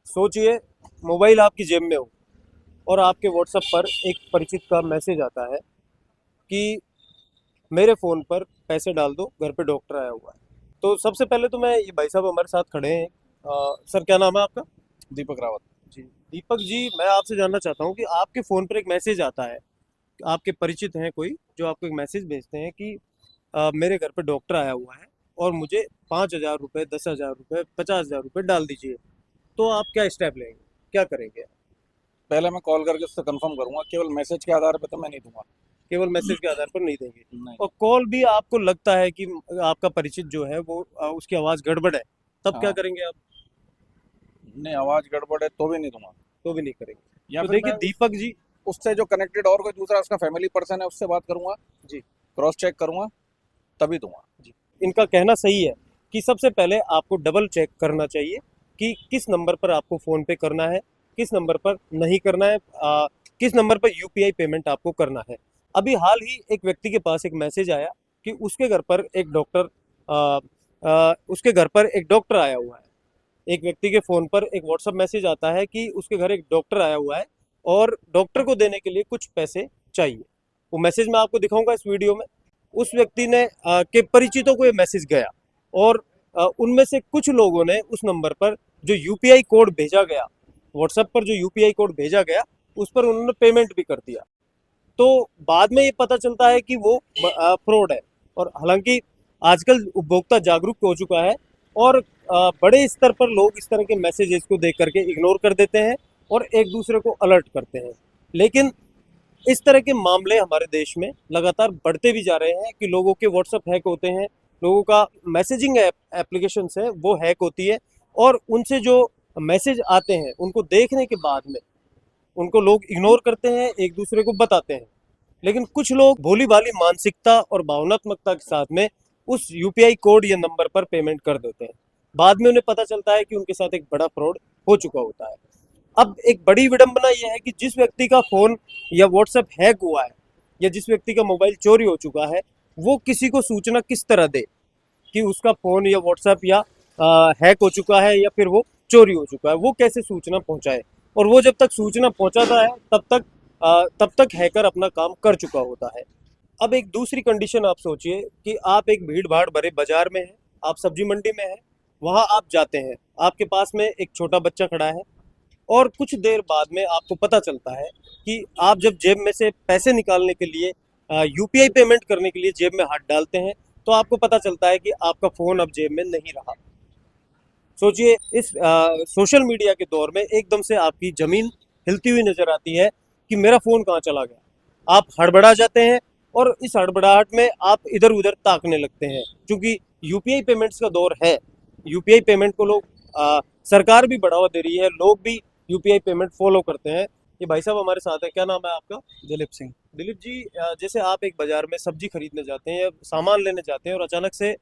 सोचिए, मोबाइल आपकी जेब में हो और आपके व्हाट्सएप पर एक परिचित का मैसेज आता है कि मेरे फ़ोन पर पैसे डाल दो, घर पे डॉक्टर आया हुआ है। तो सबसे पहले तो मैं ये भाई साहब हमारे साथ खड़े हैं। सर क्या नाम है आपका? दीपक रावत। जी, दीपक जी, मैं आपसे जानना चाहता हूँ कि आपके फ़ोन पर एक मैसेज आता है, आपके परिचित हैं कोई जो आपको एक मैसेज भेजते हैं कि मेरे घर पे डॉक्टर आया हुआ है और मुझे 5,000 रुपये, 10,000 रुपये, 50,000 रुपये डाल दीजिए। तो आप क्या स्टेप लेंगे, क्या करेंगे? पहले मैं कॉल करके उससे कंफर्म करूंगा, केवल मैसेज के आधार पे तो मैं नहीं दूंगा। केवल मैसेज के आधार पर नहीं देंगे? नहीं। और कॉल भी आपको लगता है कि आपका परिचित जो है वो उसकी आवाज़ गड़बड़ है, तब क्या हाँ। करेंगे आप? नहीं, आवाज गड़बड़ है तो भी नहीं दूंगा। तो भी नहीं करेंगे? या तो फिर देखिए मैं दीपक जी। उससे जो कनेक्टेड और कोई दूसरा उसका फैमिली पर्सन है उससे बात करूंगा, जी। क्रॉस चेक करूंगा, तभी दूंगा। जी, इनका कहना सही है कि सबसे पहले आपको डबल चेक करना चाहिए कि किस नंबर पर आपको फ़ोन पे करना है, किस नंबर पर नहीं करना है, किस नंबर पर यूपीआई पेमेंट आपको करना है। अभी हाल ही एक व्यक्ति के पास एक मैसेज आया कि उसके घर पर एक डॉक्टर आया हुआ है। एक व्यक्ति के फ़ोन पर एक व्हाट्सएप मैसेज आता है कि उसके घर एक डॉक्टर आया हुआ है और डॉक्टर को देने के लिए कुछ पैसे चाहिए। वो मैसेज मैं आपको दिखाऊंगा इस वीडियो में। उस व्यक्ति ने के परिचितों को ये मैसेज गया और उनमें से कुछ लोगों ने उस नंबर पर जो यूपीआई कोड भेजा गया, व्हाट्सएप पर जो यूपीआई कोड भेजा गया, उस पर उन्होंने पेमेंट भी कर दिया। तो बाद में ये पता चलता है कि वो फ्रॉड है। और हालांकि आजकल उपभोक्ता जागरूक हो चुका है और बड़े स्तर पर लोग इस तरह के मैसेजेस को देख करके इग्नोर कर देते हैं और एक दूसरे को अलर्ट करते हैं। लेकिन इस तरह के मामले हमारे देश में लगातार बढ़ते भी जा रहे हैं कि लोगों के व्हाट्सएप हैक होते हैं, लोगों का मैसेजिंग एप्लीकेशन है वो हैक होती है और उनसे जो मैसेज आते हैं उनको देखने के बाद में उनको लोग इग्नोर करते हैं, एक दूसरे को बताते हैं। लेकिन कुछ लोग भोली भाली मानसिकता और भावनात्मकता के साथ में उस यूपीआई कोड या नंबर पर पेमेंट कर देते हैं। बाद में उन्हें पता चलता है कि उनके साथ एक बड़ा फ्रॉड हो चुका होता है। अब एक बड़ी विडंबना यह है कि जिस व्यक्ति का फोन या व्हाट्सएप हैक हुआ है या जिस व्यक्ति का मोबाइल चोरी हो चुका है, वो किसी को सूचना किस तरह दे कि उसका फोन या व्हाट्सएप या हैक हो चुका है या फिर वो चोरी हो चुका है, वो कैसे सूचना पहुंचाए। और वो जब तक सूचना पहुंचाता है तब तक हैकर अपना काम कर चुका होता है। अब एक दूसरी कंडीशन आप सोचिए कि आप एक भीड़ भाड़ भरे बाजार में हैं, आप सब्जी मंडी में हैं, वहां आप जाते हैं, आपके पास में एक छोटा बच्चा खड़ा है और कुछ देर बाद में आपको पता चलता है कि आप जब जेब में से पैसे निकालने के लिए यूपीआई पेमेंट करने के लिए जेब में हाथ डालते हैं तो आपको पता चलता है कि आपका फ़ोन अब जेब में नहीं रहा। सोचिए, इस सोशल मीडिया के दौर में एकदम से आपकी ज़मीन हिलती हुई नज़र आती है कि मेरा फ़ोन कहाँ चला गया। आप हड़बड़ा जाते हैं और इस हड़बड़ाहट में आप इधर उधर ताकने लगते हैं क्योंकि यूपीआई पेमेंट्स का दौर है। यूपीआई पेमेंट को सरकार भी बढ़ावा दे रही है, लोग भी यूपीआई पेमेंट फॉलो करते हैं। ये भाई साहब हमारे साथ है, क्या नाम है आपका? दिलीप सिंह। दिलीप जी, जैसे आप एक बाजार में सब्जी खरीदने जाते हैं या सामान लेने जाते हैं और अचानक से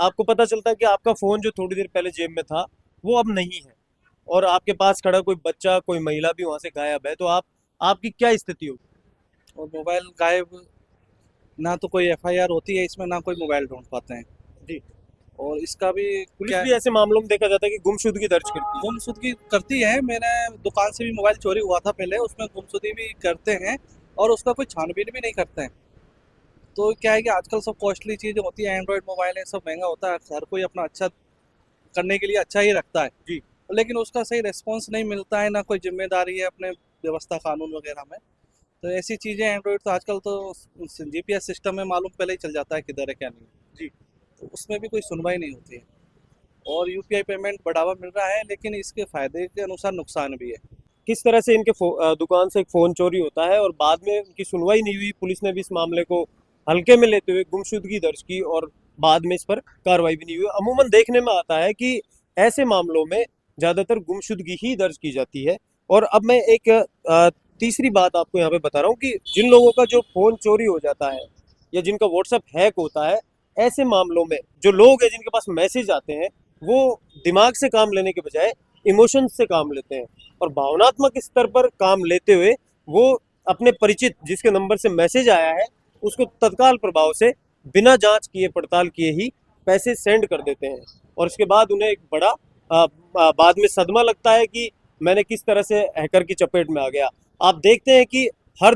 आपको पता चलता है कि आपका फ़ोन जो थोड़ी देर पहले जेब में था वो अब नहीं है और आपके पास खड़ा कोई बच्चा, कोई महिला भी वहां से गायब है, तो आपकी क्या स्थिति होगी? और मोबाइल गायब, ना तो कोई एफआईआर होती है इसमें, ना कोई मोबाइल ढूंढ पाते हैं। जी। और इसका भी पुलिस क्या भी ऐसे मामलों में देखा जाता है कि गुमशुदगी दर्ज करती है। गुमशुदगी करती है। मेरे दुकान से भी मोबाइल चोरी हुआ था पहले, उसमें गुमशुदगी भी करते हैं और उसका कोई छानबीन भी नहीं करते हैं। तो क्या है कि आजकल सब कॉस्टली चीज़ें होती है, एंड्रॉयड मोबाइल है, सब महंगा होता है, हर कोई अपना अच्छा करने के लिए अच्छा ही रखता है। जी। लेकिन उसका सही रिस्पॉन्स नहीं मिलता है, ना कोई जिम्मेदारी है अपने व्यवस्था कानून वगैरह में। तो ऐसी चीज़ें एंड्रॉइड तो आजकल तो जीपीएस सिस्टम में मालूम पहले ही चल जाता है किधर है क्या नहीं। जी। तो उसमें भी कोई सुनवाई नहीं होती है। और यूपीआई पेमेंट बढ़ावा मिल रहा है, लेकिन इसके फायदे के अनुसार नुकसान भी है। किस तरह से इनके दुकान से एक फ़ोन चोरी होता है और बाद में उनकी सुनवाई नहीं हुई, पुलिस ने भी इस मामले को हल्के में लेते हुए गुमशुदगी दर्ज की और बाद में इस पर कार्रवाई भी नहीं हुई। अमूमन देखने में आता है कि ऐसे मामलों में ज़्यादातर गुमशुदगी ही दर्ज की जाती है। और अब मैं एक तीसरी बात आपको यहाँ पे बता रहा हूँ कि जिन लोगों का जो फ़ोन चोरी हो जाता है या जिनका व्हाट्सएप हैक होता है, ऐसे मामलों में जो लोग हैं जिनके पास मैसेज आते हैं, वो दिमाग से काम लेने के बजाय इमोशंस से काम लेते हैं और भावनात्मक स्तर पर काम लेते हुए वो अपने परिचित जिसके नंबर से मैसेज आया है उसको तत्काल प्रभाव से बिना जांच किए पड़ताल किए ही पैसे सेंड कर देते हैं। और इसके बाद उन्हें एक बड़ा बाद में सदमा लगता है कि मैंने किस तरह से हैकर की चपेट में आ गया। आप देखते हैं कि हर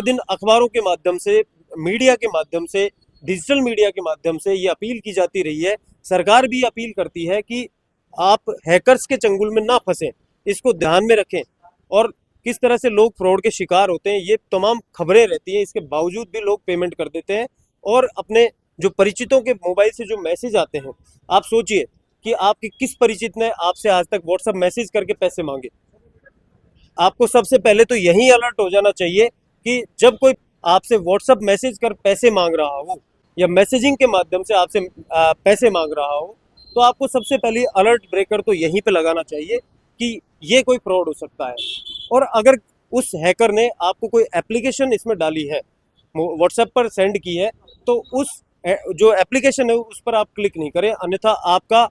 दिन अखबारों के माध्यम से, मीडिया के माध्यम से, डिजिटल मीडिया के माध्यम से ये अपील की जाती रही है, सरकार भी अपील करती है कि आप हैकर्स के चंगुल में ना फंसें, इसको ध्यान में रखें। और किस तरह से लोग फ्रॉड के शिकार होते हैं ये तमाम खबरें रहती हैं, इसके बावजूद भी लोग पेमेंट कर देते हैं और अपने जो परिचितों के मोबाइल से जो मैसेज आते हैं, आप सोचिए कि आपके किस परिचित ने आपसे आज तक व्हाट्सएप मैसेज करके पैसे मांगे। आपको सबसे पहले तो यही अलर्ट हो जाना चाहिए कि जब कोई आपसे व्हाट्सएप मैसेज कर पैसे मांग रहा हो या मैसेजिंग के माध्यम से आपसे पैसे मांग रहा हो, तो आपको सबसे पहले अलर्ट ब्रेकर तो यहीं पे लगाना चाहिए कि ये कोई फ्रॉड हो सकता है। और अगर उस हैकर ने आपको कोई एप्लीकेशन इसमें डाली है, व्हाट्सएप पर सेंड की है, तो उस जो एप्लीकेशन है उस पर आप क्लिक नहीं करें, अन्यथा आपका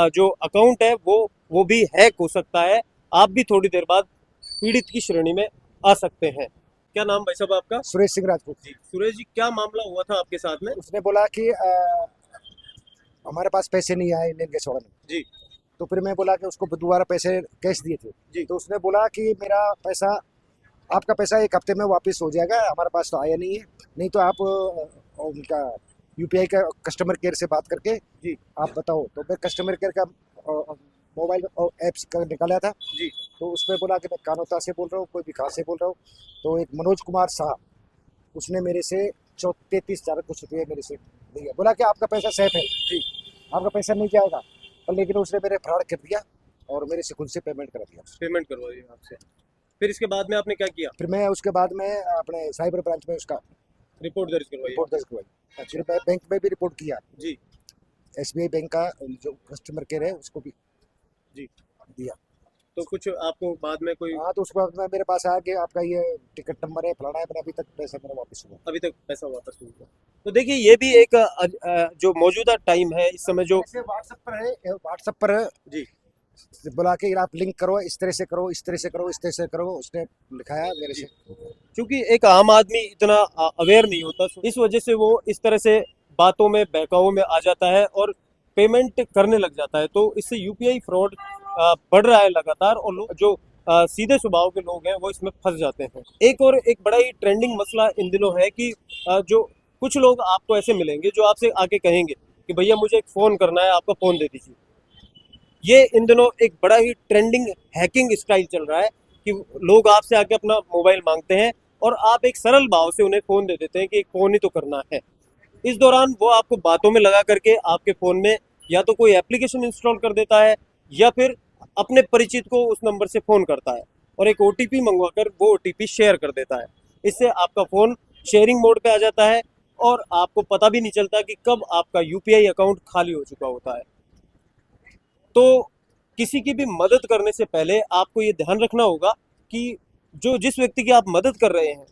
जो अकाउंट है वो भी हैक हो सकता है। आप भी थोड़ी देर बाद पीड़ित की श्रेणी में आ सकते हैं। क्या नाम भाई साहब आपका? सुरेश सिंह राजपूत। जी सुरेश जी, क्या मामला हुआ था आपके साथ में? उसने बोला कि हमारे पास पैसे नहीं आए इंडियन गैस वाला ने। जी। तो फिर मैं बोला कि उसको दोबारा पैसे कैश दिए थे। जी। तो उसने बोला कि मेरा पैसा, आपका पैसा 1 हफ्ते में वापस हो जाएगा, हमारे पास तो आया नहीं है, नहीं तो आप उनका यूपीआई का कस्टमर केयर से बात करके जी आप बताओ। तो मैं कस्टमर केयर का मोबाइल ऐप्स का निकाला था। जी। तो उसमें बोला कि मैं कानोता से बोल रहा हूँ, कोई बिखार से बोल रहा हूँ। तो एक मनोज कुमार शाह, उसने मेरे से 33,000 कुछ रुपये मेरे से दिया, बोला कि आपका पैसा सेफ है जी, आपका पैसा नहीं जाएगा। पर लेकिन उसने मेरे फ्रॉड कर दिया और मेरे से खुद से पेमेंट करा दिया। पेमेंट करवाई आपसे, फिर इसके बाद में आपने क्या किया? फिर मैं उसके बाद में अपने साइबर ब्रांच में उसका रिपोर्ट दर्ज करवाई? रिपोर्ट दर्ज करवाई। अच्छा। फिर मैं बैंक में भी रिपोर्ट किया जी एसबीआई बैंक का जो कस्टमर केयर है उसको भी जी दिया। तो कुछ आपको बाद में कोई? हाँ, तो उसके बाद में मेरे पास आया कि आपका ये टिकट नंबर है फलाना है, पर अभी तक पैसा मेरा वापस हुआ। अभी तक पैसा वापस नहीं हुआ। तो देखिए ये भी एक जो मौजूदा टाइम है इस समय, जो व्हाट्सएप पर है, व्हाट्सएप पर जी बोला कि आप लिंक करो, इस तरह से करो, इस तरह से करो, इस तरह से करो, उसने लिखाया मेरे से। क्योंकि एक आम आदमी इतना अवेयर नहीं होता, इस वजह से वो इस तरह से बातों में, बहकावों में आ जाता है और पेमेंट करने लग जाता है। तो इससे यूपीआई फ्रॉड बढ़ रहा है लगातार, और लोग जो सीधे स्वभाव के लोग हैं वो इसमें फंस जाते हैं। एक बड़ा ही ट्रेंडिंग मसला इन दिनों है कि जो कुछ लोग आपको ऐसे मिलेंगे जो आपसे आके कहेंगे कि भैया मुझे एक फ़ोन करना है, आपका फ़ोन दे दीजिए। ये इन दिनों एक बड़ा ही ट्रेंडिंग हैकिंग स्टाइल चल रहा है कि लोग आपसे आके अपना मोबाइल मांगते हैं और आप एक सरल भाव से उन्हें फ़ोन दे देते हैं कि एक फ़ोन ही तो करना है। इस दौरान वो आपको बातों में लगा करके आपके फ़ोन में या तो कोई एप्लीकेशन इंस्टॉल कर देता है या फिर अपने परिचित को उस नंबर से फ़ोन करता है और एक ओटीपी मंगवाकर वो ओटीपी शेयर कर देता है। इससे आपका फ़ोन शेयरिंग मोड पे आ जाता है और आपको पता भी नहीं चलता कि कब आपका यूपीआई अकाउंट खाली हो चुका होता है। तो किसी की भी मदद करने से पहले आपको ये ध्यान रखना होगा कि जिस व्यक्ति की आप मदद कर रहे हैं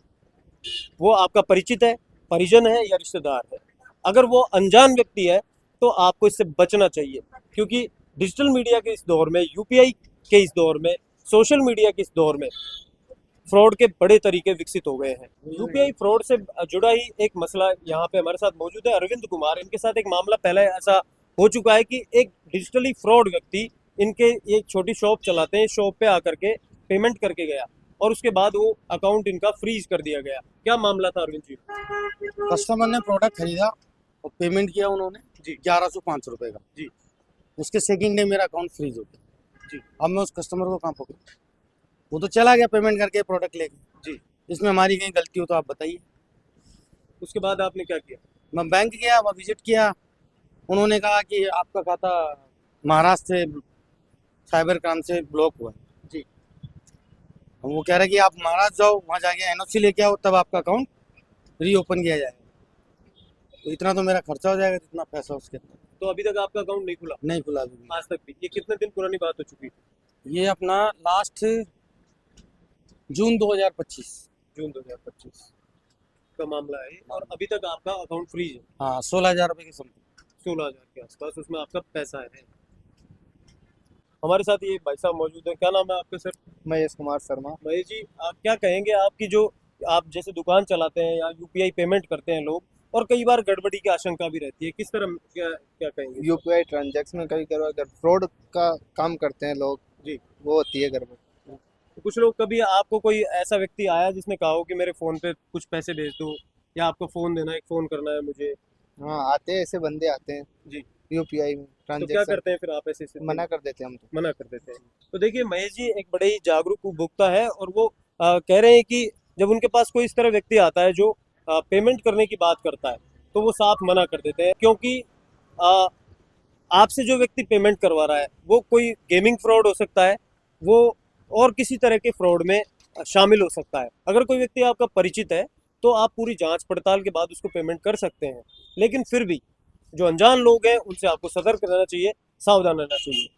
वो आपका परिचित है, परिजन है या रिश्तेदार है। अगर वो अनजान व्यक्ति है तो आपको इससे बचना चाहिए, क्योंकि डिजिटल मीडिया के इस दौर में, यूपीआई के इस दौर में, सोशल मीडिया के इस दौर में फ्रॉड के बड़े तरीके विकसित हो गए हैं। यूपीआई फ्रॉड से जुड़ा ही एक मसला यहाँ पे हमारे साथ मौजूद है अरविंद कुमार। इनके साथ एक मामला पहले ऐसा हो चुका है कि एक डिजिटली फ्रॉड व्यक्ति इनके एक छोटी शॉप चलाते हैं, शॉप पे आकर के पेमेंट करके गया और उसके बाद वो अकाउंट इनका फ्रीज कर दिया गया। क्या मामला था अरविंद जी? कस्टमर ने प्रोडक्ट खरीदा और पेमेंट किया उन्होंने जी 1105 रुपए का जी। उसके सेकंड डे मेरा अकाउंट फ्रीज हो गया जी। अब मैं उस कस्टमर को कहाँ पकड़ूं? वो तो चला गया पेमेंट करके प्रोडक्ट लेके जी। इसमें हमारी कहीं गलती हो तो आप बताइए। उसके बाद आपने क्या किया? मैं बैंक गया, वहाँ विजिट किया, उन्होंने कहा कि आपका खाता महाराष्ट्र से साइबर क्राइम से ब्लॉक हुआ है। जी। वो कह रहे कि आप महाराष्ट्र जाओ, वहाँ जाके एनओसी लेके आओ, तब आपका अकाउंट रीओपन किया जाएगा। तो इतना तो मेरा खर्चा हो जाएगा, जितना पैसा उसके अंदर। तो अभी तक आपका अकाउंट नहीं खुला? नहीं खुला अभी भी। आज तक भी? ये कितने दिन पुरानी बात हो चुकी है? ये अपना लास्ट जून 2025। जून 2025 का मामला है और अभी तक आपका अकाउंट फ्रीज है। हाँ, 16,000 रुपये की समथिंग। 16,000 के आसपास उसमें आपका पैसा है। हमारे साथ ये भाई साहब मौजूद है। क्या नाम है आपका सर? महेश कुमार शर्मा। महेश जी, आप क्या कहेंगे? आपकी जो आप जैसे दुकान चलाते हैं या यूपीआई पेमेंट करते हैं लोग, और कई बार गड़बड़ी की आशंका भी रहती है, किस तरह क्या क्या कहेंगे? यूपीआई ट्रांजैक्शन में कभी कभार अगर फ्रॉड का काम करते हैं लोग, जी। वो होती है गड़बड़। तो कुछ लोग, कभी आपको कोई ऐसा व्यक्ति आया जिसने कहा हो कि मेरे फ़ोन पे कुछ पैसे भेज दो, या आपको फ़ोन देना है, एक फ़ोन करना है मुझे, हाँ आते हैं, ऐसे बंदे आते हैं जी, यूपीआई में तो क्या ट्रांजेक्शन करते हैं फिर आप ऐसे स्थिति में? मना कर देते हैं हम तो। मना कर देते हैं। तो देखिए, महेश जी एक बड़े ही जागरूक उपभोक्ता है, और वो कह रहे हैं कि जब उनके पास कोई इस तरह व्यक्ति आता है जो पेमेंट करने की बात करता है, तो वो साफ मना कर देते हैं, क्योंकि अ, आपसे जो व्यक्ति पेमेंट करवा रहा है वो कोई गेमिंग फ्रॉड हो सकता है, वो और किसी तरह के फ्रॉड में शामिल हो सकता है। अगर कोई व्यक्ति आपका परिचित है तो आप पूरी जांच पड़ताल के बाद उसको पेमेंट कर सकते हैं, लेकिन फिर भी जो अनजान लोग हैं उनसे आपको सतर्क रहना चाहिए, सावधान रहना चाहिए।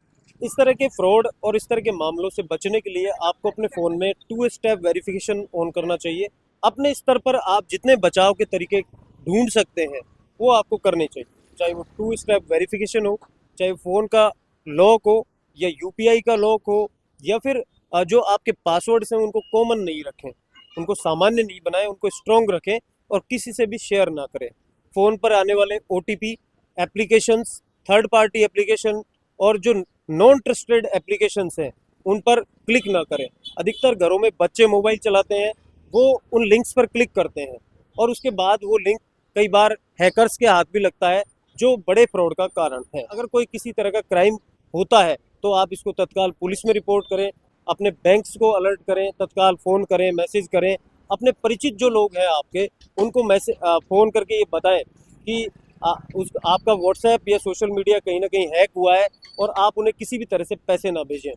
इस तरह के फ्रॉड और इस तरह के मामलों से बचने के लिए आपको अपने फ़ोन में 2 स्टेप वेरिफिकेशन ऑन करना चाहिए। अपने स्तर पर आप जितने बचाव के तरीके ढूंढ सकते हैं वो आपको करने चाहिए, चाहे वो 2 स्टेप वेरिफिकेशन हो, चाहे फ़ोन का लॉक हो, या यूपीआई का लॉक हो, या फिर जो आपके पासवर्ड्स हैं उनको कॉमन नहीं रखें, उनको सामान्य नहीं बनाएं, उनको स्ट्रॉन्ग रखें और किसी से भी शेयर ना करें। फ़ोन पर आने वाले OTP, applications, third party application और जो नॉन ट्रस्टेड एप्लीकेशंस हैं उन पर क्लिक ना करें। अधिकतर घरों में बच्चे मोबाइल चलाते हैं, वो उन लिंक्स पर क्लिक करते हैं और उसके बाद वो लिंक कई बार हैकर्स के हाथ भी लगता है, जो बड़े फ्रॉड का कारण है। अगर कोई किसी तरह का क्राइम होता है तो आप इसको तत्काल पुलिस में रिपोर्ट करें, अपने बैंक्स को अलर्ट करें, तत्काल फ़ोन करें, मैसेज करें, अपने परिचित जो लोग हैं आपके उनको फ़ोन करके ये बताएं कि आपका व्हाट्सएप या सोशल मीडिया कहीं ना कहीं हैक हुआ है और आप उन्हें किसी भी तरह से पैसे ना भेजें।